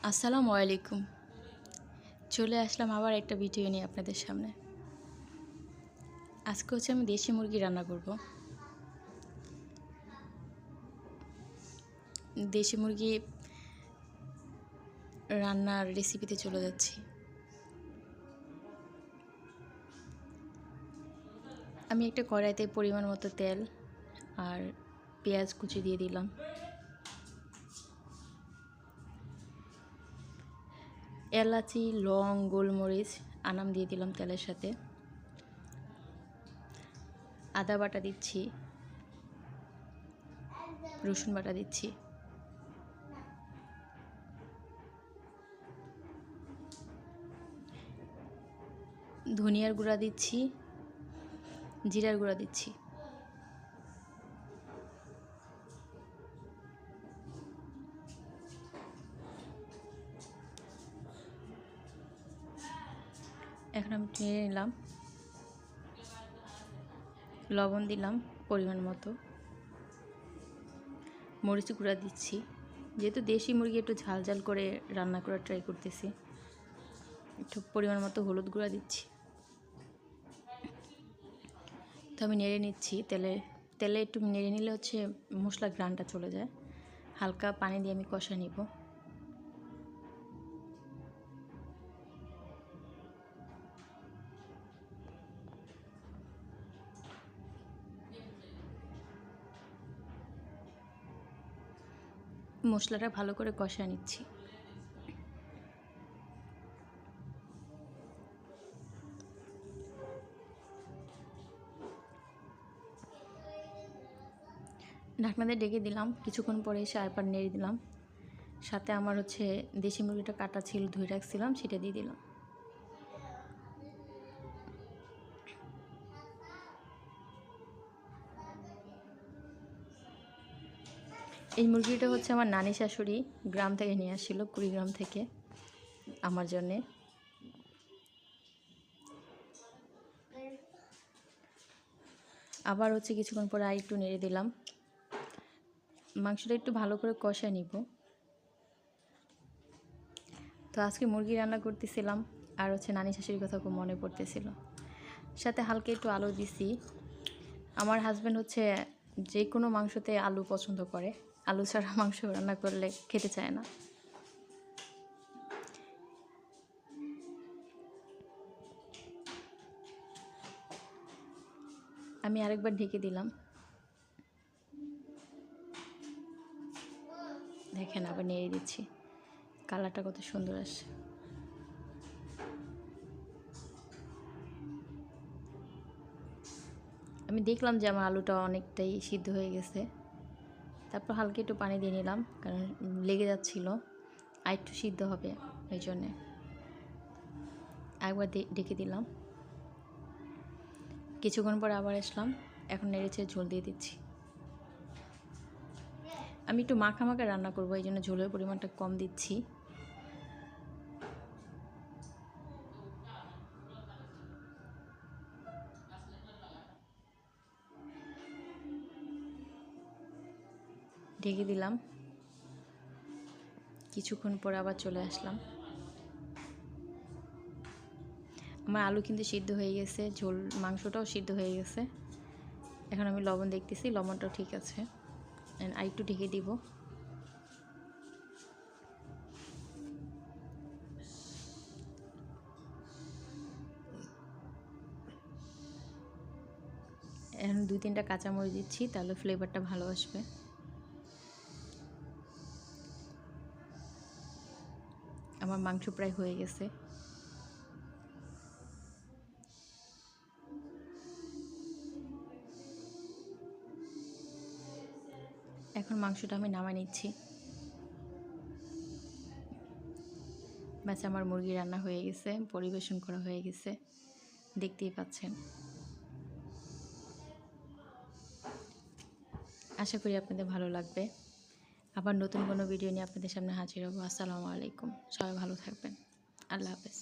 আসসালামু আলাইকুম। চলে আসলাম আবার একটা ভিডিও নিয়ে আপনাদের সামনে। আজকে আমি দেশি মুরগি রান্না করব। দেশি মুরগি রান্নার রেসিপিতে চলে যাচ্ছি। আমি একটা কড়াইতে পরিমাণ মতো তেল আর পেঁয়াজ কুচি দিয়ে দিলাম। এলাচি, লং, গোলমরিচ, আনাম দিয়ে দিলাম তেলের সাথে। আদা বাটা দিচ্ছি, রসুন বাটা দিচ্ছি, ধনিয়ার গুঁড়া দিচ্ছি, জিরার গুঁড়া দিচ্ছি। এখন আমি নিয়ে নিলাম, লবণ দিলাম পরিমাণ মতো, মরিচ গুঁড়া দিচ্ছি। যেহেতু দেশি মুরগি একটু ঝাল ঝাল করে রান্না করার ট্রাই করতেছি, একটু পরিমাণ মতো হলুদ গুঁড়া দিচ্ছি। তো আমি নেড়ে নিচ্ছি। তেলে একটু নেড়ে নিলে মশলার ঘ্রাণটা চলে যায়। হালকা পানি দিয়ে আমি কষা নিব। মশলাটা ভালো করে কষা নিচ্ছি। ঢাকনা দিয়ে ঢেকে দিলাম। কিছুক্ষণ পরে এসে আরেকবার নেড়ে দিলাম। সাথে আমার দেশি মুরগিটা কাটা ছিল, ধুয়ে রাখছিলাম, সেটা দিয়ে দিলাম। এই মুরগিটা আমার নানি শাশুড়ি গ্রাম থেকে নিয়ে আসছিল, কুড়িগ্রাম থেকে আমার জন্যে। আবার কিছুক্ষণ পরে আর একটু নেড়ে দিলাম। মাংসটা একটু ভালো করে কষা নিব। তো আজকে মুরগি রান্না করতেছিলাম, আর নানি শাশুড়ির কথা খুব মনে পড়তেছিল। সাথে হালকা একটু আলু দিছি। আমার হাজব্যান্ড যে কোনো মাংসতে আলু পছন্দ করে, আলু ছাড়া মাংস রান্না করলে খেতে চায় না। আমি আরেকবার ঢেকে দিলাম। দেখেন, আবার নেড়ে দিচ্ছি। কালারটা কত সুন্দর আসছে। আমি দেখলাম যে আমার আলুটা অনেকটাই সিদ্ধ হয়ে গেছে। তারপর হালকা একটু পানি দিয়ে নিলাম, কারণ লেগে যাচ্ছিল। আর একটু সিদ্ধ হবে, এই জন্যে একবার ঢেকে দিলাম। কিছুক্ষণ পর আবার আসলাম। এখন নেড়েছে ঝোল দিয়ে দিচ্ছি। আমি একটু মাখা মাখা রান্না করবো, এই জন্য ঝোলের পরিমাণটা কম দিচ্ছি। ঢেকে দিলাম। কিছুক্ষণ পর আবার চলে আসলাম। আমার আলু কিন্তু সিদ্ধ হয়ে গেছে, মাংসটাও সিদ্ধ হয়ে গেছে। এখন আমি লবণ দেখতেছি, লবণটাও ঠিক আছে। আর একটু ঢেকে দিব। এখন 2-3টা কাঁচামরিচ দিচ্ছি, তাহলে ফ্লেভারটা ভালো আসবে। আমার মাংস প্রায় হয়ে গেছে। এখন মাংসটা আমি নামাই নিচ্ছি। ব্যাস, আমার মুরগি রান্না হয়ে গেছে, পরিবেশন করা হয়ে গেছে, দেখতেই পাচ্ছেন। আশা করি আপনাদের ভালো লাগবে। আবার নতুন কোনো ভিডিও নিয়ে আপনাদের সামনে হাজির হব। আসসালামু আলাইকুম। সবাই ভালো থাকবেন। আল্লাহ হাফেজ।